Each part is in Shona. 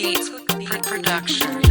Beats Productions.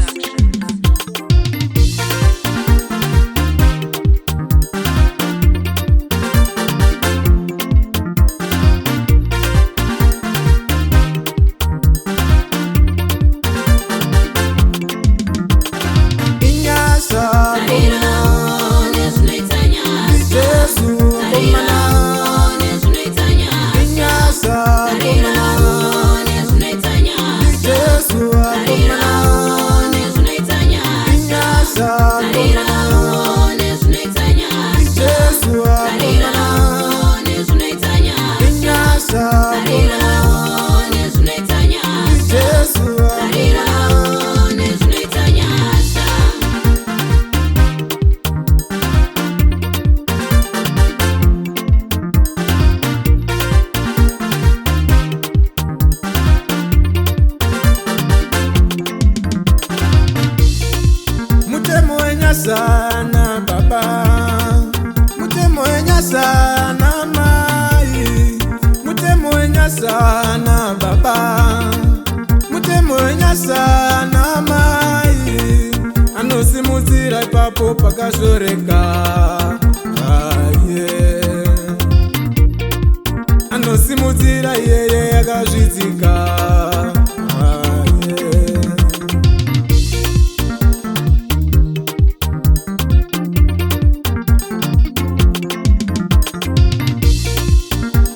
Sana baba, mutemoenya sana mai, mutemoenya sana baba, mutemoenya sana mai, anosimuzira ipapo pakazoreka, anosimudzira yeye yakazvidzika.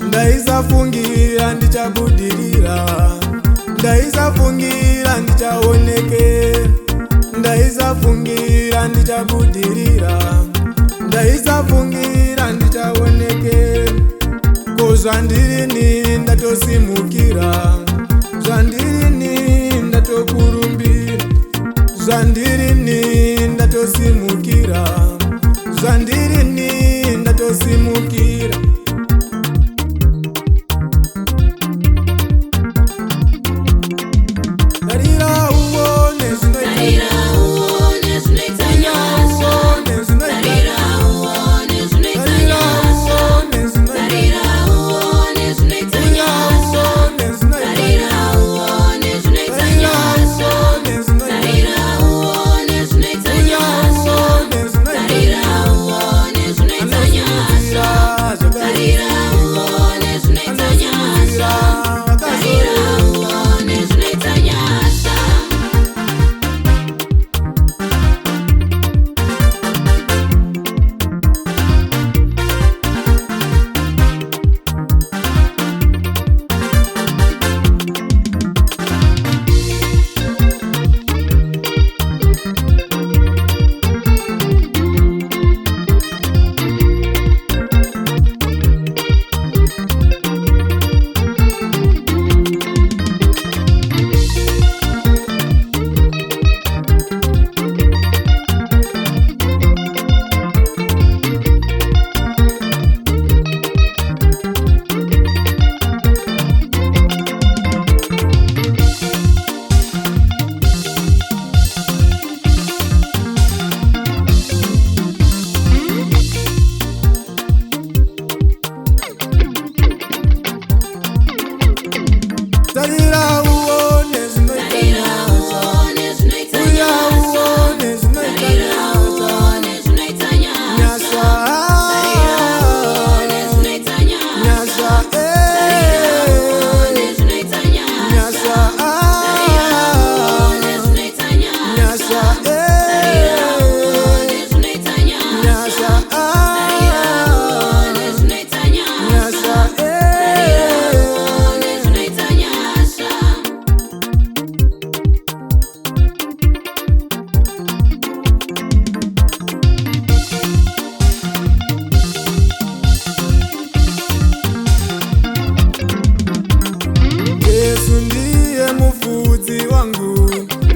Ndaisafungira ndichabudirira, ndaisafungira ndichaonekera, ndaisafungira ndichabudirira, ndaisafungira ndichaonekera. Ko zvandirini ndatosimukira, zvandirini ndatokurumbira, zvandirini ndatosimukira, zvandirini ndatosimukira.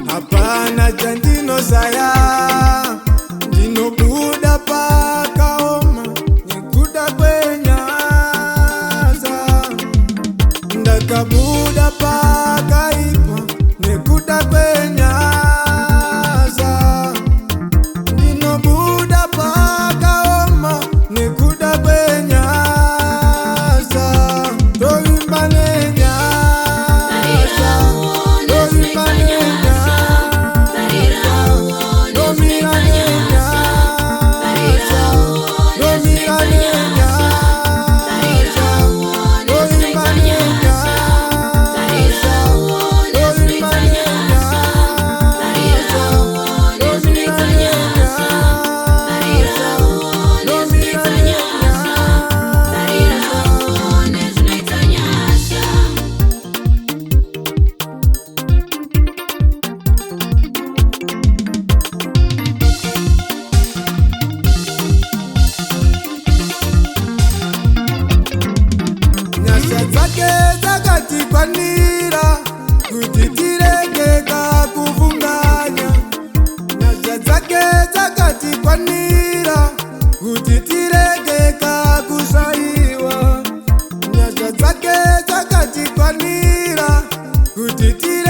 Hapana chandinosaya, ndinobuda pakaoma nekuda kwenyaza, ndakabuda pakaipa nekuda kwenyaza, ndinobuda pakaoma nekuda kwenyaza, tovimba nenyaza, tovimba nenyaza. nyasha dzake dzakatikwanira kuti tiregeka kufunganya. Nyasha dzake dzakatikwanira kuti tiregeka kusaiwa. Nyasha dzake dzakatikwanira kuti tiregeka